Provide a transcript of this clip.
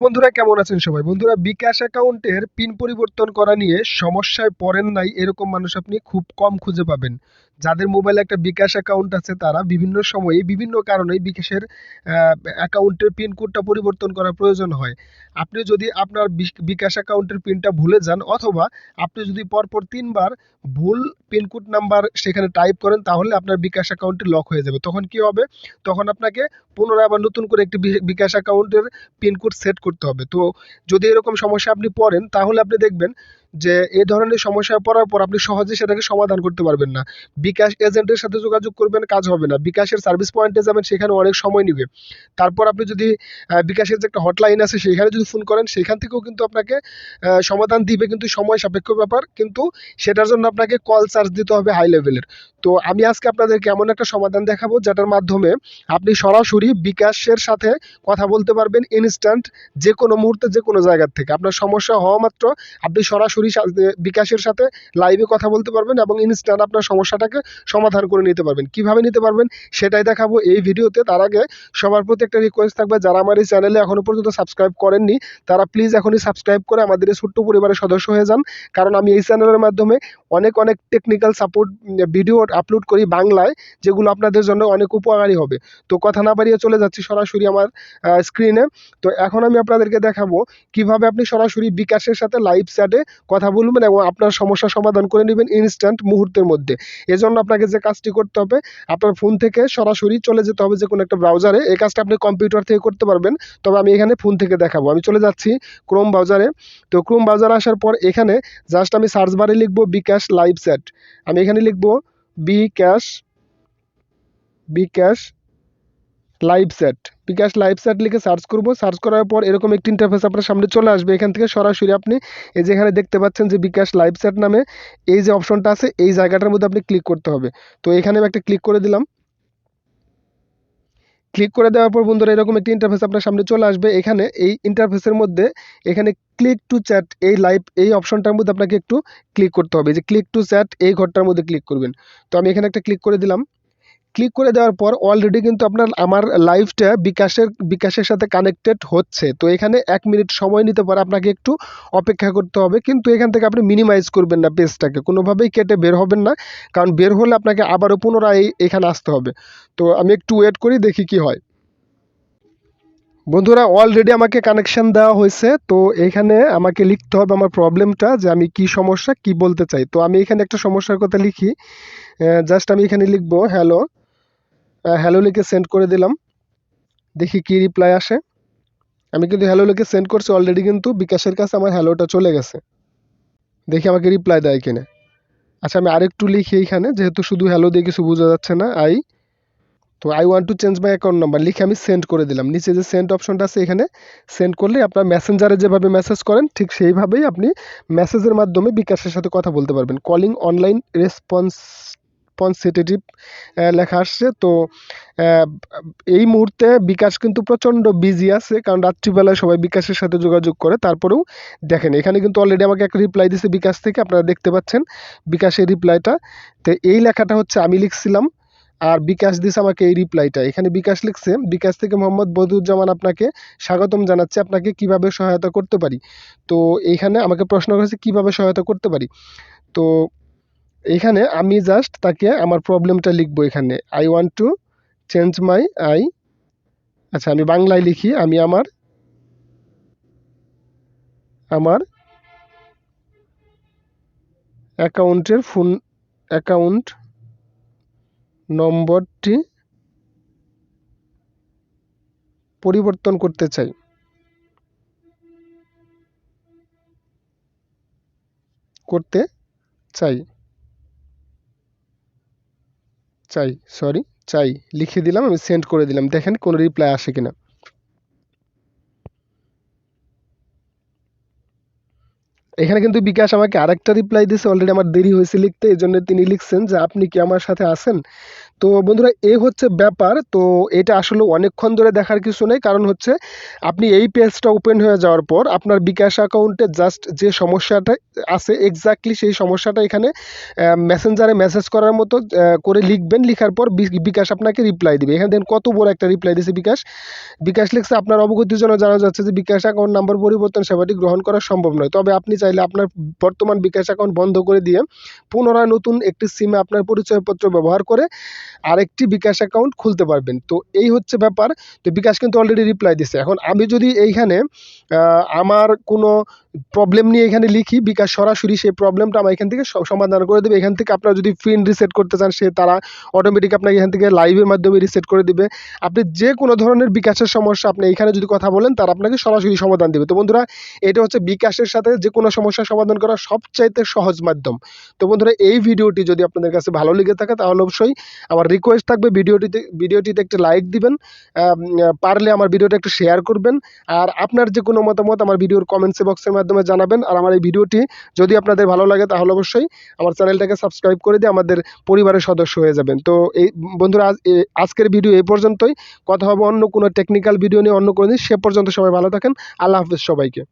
বন্ধুরা কেমন আছেন সবাই? বন্ধুরা, বিকাশ অ্যাকাউন্টের পিন পরিবর্তন করা নিয়ে সমস্যায় পড়েন নাই এরকম মানুষ আপনি খুব কম খুঁজে পাবেন। যাদের মোবাইলে একটা বিকাশ অ্যাকাউন্ট আছে তারা বিভিন্ন সময়ে বিভিন্ন কারণে বিকাশের অ্যাকাউন্টের পিন কোডটা পরিবর্তন করার প্রয়োজন হয়। আপনি যদি আপনার বিকাশ অ্যাকাউন্টের পিনটা ভুলে যান, অথবা আপনি যদি পরপর ৩ বার ভুল পিন কোড নাম্বার সেখানে টাইপ করেন, তাহলে আপনার বিকাশ অ্যাকাউন্টটি লক হয়ে যাবে। তখন কি হবে? তখন আপনাকে পুনরায় আবার নতুন করে একটি বিকাশ অ্যাকাউন্টের পিনকোড সেট করতে হবে। তো যদি এরকম সমস্যা আপনি পড়েন, তাহলে আপনি দেখবেন যে এই ধরনের সমস্যায় পড়ার পর আপনি সহজে সেটাকে সমাধান করতে পারবেন না। বিকাশ এজেন্টের সাথে যোগাযোগ করবেন, কাজ হবে না। বিকাশের সার্ভিস পয়েন্টে যাবেন, সেখানে অনেক সময় নেবে। তারপর আপনি যদি বিকাশের যে একটা হটলাইন আছে সেখানে যদি ফোন করেন, সেখান থেকেও কিন্তু আপনাকে সমাধান দিবে, কিন্তু সময় সাপেক্ষ ব্যাপার। কিন্তু সেটার জন্য আপনাকে কল চার্জ দিতে হবে হাই লেভেলের। তো আমি আজকে আপনাদেরকে এমন একটা সমাধান দেখাবো যেটার মাধ্যমে আপনি সরাসরি বিকাশের সাথে কথা বলতে পারবেন ইনস্ট্যান্ট, যে কোনো মুহূর্তে যে কোনো জায়গার থেকে। আপনার সমস্যা হওয়া মাত্র আপনি সরাসরি বিকাশের সাথে লাইভে কথা বলতে পারবেন এবং ইনস্ট্যান্ট আপনার সমস্যাটাকে সমাধান করে নিতে পারবেন। কিভাবে নিতে পারবেন সেটাই দেখাবো এই ভিডিওতে। তার আগে সবার প্রতি একটা রিকোয়েস্ট থাকবে, যারা আমার এই চ্যানেলে এখনো পর্যন্ত সাবস্ক্রাইব করেননি তারা প্লিজ এখনই সাবস্ক্রাইব করে আমাদের এই ছোট্ট পরিবারের সদস্য হয়ে যান। কারণ আমি এই চ্যানেলের মাধ্যমে অনেক অনেক টেকনিক্যাল সাপোর্ট ভিডিও আপলোড করি বাংলায়, যেগুলো আপনাদের জন্য অনেক উপকারী হবে। তো কথা না বাড়িয়ে চলে যাচ্ছি সরাসরি আমার স্ক্রিনে। তো এখন আমি আপনাদেরকে দেখাবো কিভাবে আপনি সরাসরি বিকাশের সাথে লাইভ চ্যাটে কথা বলবেন এবং আপনার সমস্যা সমাধান করে নেবেন ইনস্ট্যান্ট মুহূর্তের মধ্যে। এজন্য আপনাকে যে কাজটি করতে হবে, আপনার ফোন থেকে সরাসরি চলে যেতে হবে যে কোনো একটা ব্রাউজারে। এই কাজটা আপনি কম্পিউটার থেকে করতে পারবেন, তবে আমি এখানে ফোন থেকে দেখাবো। আমি চলে যাচ্ছি ক্রোম ব্রাউজারে। তো ক্রোম ব্রাউজারে আসার পর এখানে জাস্ট আমি সার্চ বারে লিখবো বিকাশ লাইভ চ্যাট। আমি এখানে লিখবো বিকাশ বিকাশ লাইভ চ্যাট। বিকাশ লাইভ চ্যাট লিখে সার্চ করব। সার্চ করার পর এরকম একটি ইন্টারফেস আপনার সামনে চলে আসবে। এখান থেকে সরাসরি আপনি এই যে এখানে দেখতে পাচ্ছেন যে বিকাশ লাইভ চ্যাট নামে এই যে অপশনটা আছে, এই জায়গাটার মধ্যে আপনি ক্লিক করতে হবে। তো এখানে আমি একটা ক্লিক করে দিলাম। ক্লিক করে দেওয়ার পর বন্ধুরা এরকম একটি ইন্টারফেস আপনার সামনে চলে আসবে। এখানে এই ইন্টারফেসের মধ্যে এখানে ক্লিক টু চ্যাট এই লাইভ এই অপশনটার মধ্যে আপনাকে একটু ক্লিক করতে হবে। যে ক্লিক টু চ্যাট এই ঘরটার মধ্যে ক্লিক করবেন। তো আমি এখানে একটা ক্লিক করে দিলাম। ক্লিক করে দেওয়ার পর অলরেডি কিন্তু আমার লাইভটা বিকাশের সাথে কানেক্টেড হচ্ছে। তো এখানে 1 মিনিট সময় নিতে পারে, আপনাকে একটু অপেক্ষা করতে হবে। কিন্তু এখান থেকে আপনি মিনিমাইজ করবেন না পেজটাকে, কোনোভাবেই কেটে বের হবেন না, কারণ বের হলে আপনাকে আবারও পুনরায় এখানে আসতে হবে। তো আমি একটু ওয়েট করি, দেখি কি হয়। বন্ধুরা, অলরেডি আমাকে কানেকশন দেওয়া হয়েছে। তো এখানে আমাকে লিখতে হবে আমার প্রবলেমটা, যে আমি কি সমস্যা কি বলতে চাই। তো আমি এখানে একটা সমস্যার কথা লিখি। জাস্ট আমি এখানে লিখবো হ্যালো। হ্যালো লিখে সেন্ড করে দিলাম। দেখি কি রিপ্লাই আসে। আমি কিন্তু হ্যালো লিখে সেন্ড করছি অলরেডি, কিন্তু বিকাশের কাছে আমার হ্যালোটা চলে গেছে। দেখি আমাকে রিপ্লাই দেয় কিনা। আচ্ছা, আমি আরেকটু লিখি এখানে, যেহেতু শুধু হ্যালো দিয়ে কিছু বোঝা যাচ্ছে না। I want to change my account number লিখে আমি সেন্ড করে দিলাম। নিচে যে সেন্ড অপশনটা আছে এখানে সেন্ড করলে আপনার মেসেঞ্জারে যেভাবে মেসেজ করেন ঠিক সেইভাবেই আপনি মেসেজের মাধ্যমে বিকাশের সাথে কথা বলতে পারবেন। কলিং অনলাইন রেসপন্সিটিভ লেখা আসছে। তো আহ, এই মুহূর্তে বিকাশ কিন্তু প্রচণ্ড বিজি আছে, কারণ রাত্রিবেলায় সবাই বিকাশের সাথে যোগাযোগ করে। তারপরেও দেখেন এখানে কিন্তু অলরেডি আমাকে একটা রিপ্লাই দিছে বিকাশ থেকে, আপনারা দেখতে পাচ্ছেন বিকাশের রিপ্লাইটা। তো এই লেখাটা হচ্ছে আমি লিখছিলাম, আর বিকাশ দিছে আমাকে এই রিপ্লাইটা। এখানে বিকাশ লিখছে, বিকাশ থেকে মোহাম্মদ বদিউজ্জামান আপনাকে স্বাগতম জানাচ্ছে, আপনাকে কিভাবে সহায়তা করতে পারি। তো এইখানে আমাকে প্রশ্ন করেছে কিভাবে সহায়তা করতে পারি। তো এইখানে আমি জাস্ট তাকে আমার প্রবলেমটা লিখবো। এখানে I want to change my আচ্ছা আমি বাংলায় লিখি। আমি আমার আমার অ্যাকাউন্ট নম্বরটি পরিবর্তন করতে চাই করতে চাই চাই সরি চাই লিখে দিলাম। আমি সেন্ড করে দিলাম। দেখেন কোনো রিপ্লাই আসে কিনা। এখানে কিন্তু বিকাশ আমাকে আরেকটা রিপ্লাই দিয়েছে, অলরেডি আমার দেরি হয়েছে লিখতে, এই জন্য তিনি লিখছেন যে আপনি কি আমার সাথে আছেন। তো বন্ধুরা এই হচ্ছে ব্যাপার। তো এটা আসলে অনেকক্ষণ ধরে দেখার কিছু নেই, কারণ হচ্ছে আপনি এই পেজটা ওপেন হয়ে যাওয়ার পর আপনার বিকাশ অ্যাকাউন্টে জাস্ট যে সমস্যাটা আছে এক্স্যাক্টলি সেই সমস্যাটা এখানে মেসেঞ্জারে মেসেজ করার মতো করে লিখবেন। লিখার পর বিকাশ আপনাকে রিপ্লাই দিবে। এখানে দেখেন কত বড় একটা রিপ্লাই দিয়েছে বিকাশ। বিকাশ লিখছে, আপনার অবগতির জন্য জানা যাচ্ছে যে বিকাশ অ্যাকাউন্ট নাম্বার পরিবর্তন সেবাটি গ্রহণ করা সম্ভব নয়, তবে আপনি চাইলে আপনার বর্তমান বিকাশ অ্যাকাউন্ট বন্ধ করে দিয়ে পুনরায় নতুন একটি সিমে আপনার পরিচয়পত্র ব্যবহার করে আরেকটি বিকাশ অ্যাকাউন্ট খুলতে পারবেন। তো এই হচ্ছে ব্যাপার। তো বিকাশ কিন্তু অলরেডি রিপ্লাই দিছে। এখন আমি যদি এইখানে আমার কোনো প্রবলেম নিয়ে এখানে লিখি, বিকাশ সরাসরি সেই প্রবলেমটা আমার এখান থেকে সমাধান করে দেবে। এখান থেকে আপনারা যদি পিন রিসেট করতে চান তারা অটোমেটিক আপনাকে এখান থেকে লাইভের মাধ্যমে রিসেট করে দিবে। আপনি যে কোনো ধরনের বিকাশের সমস্যা আপনি এখানে যদি কথা বলেন তারা আপনাকে সরাসরি সমাধান দেবে। তো বন্ধুরা এটা হচ্ছে বিকাশের সাথে যে কোনো সমস্যার সমাধান করার সবচাইতে সহজ মাধ্যম। তো বন্ধুরা এই ভিডিওটি যদি আপনাদের কাছে ভালো লেগে থাকে তাহলে অবশ্যই আমার রিকোয়েস্ট থাকবে ভিডিওটিতে একটি লাইক দিবেন, পারলে আমার ভিডিওটা একটু শেয়ার করবেন, আর আপনার যে কোনো মতামত আমার ভিডিওর কমেন্টস বক্সের মাধ্যমে জানাবেন। আর আমার এই ভিডিওটি যদি আপনাদের ভালো লাগে তাহলে অবশ্যই আমার চ্যানেলটাকে সাবস্ক্রাইব করে দিয়ে আমাদের পরিবারের সদস্য হয়ে যাবেন। তো এই বন্ধুরা আজকের ভিডিও এই পর্যন্তই। কথা হবে অন্য কোনো টেকনিক্যাল ভিডিও নিয়ে অন্য কোনো দিন। সে পর্যন্ত সবাই ভালো থাকেন। আল্লাহ হাফেজ সবাইকে।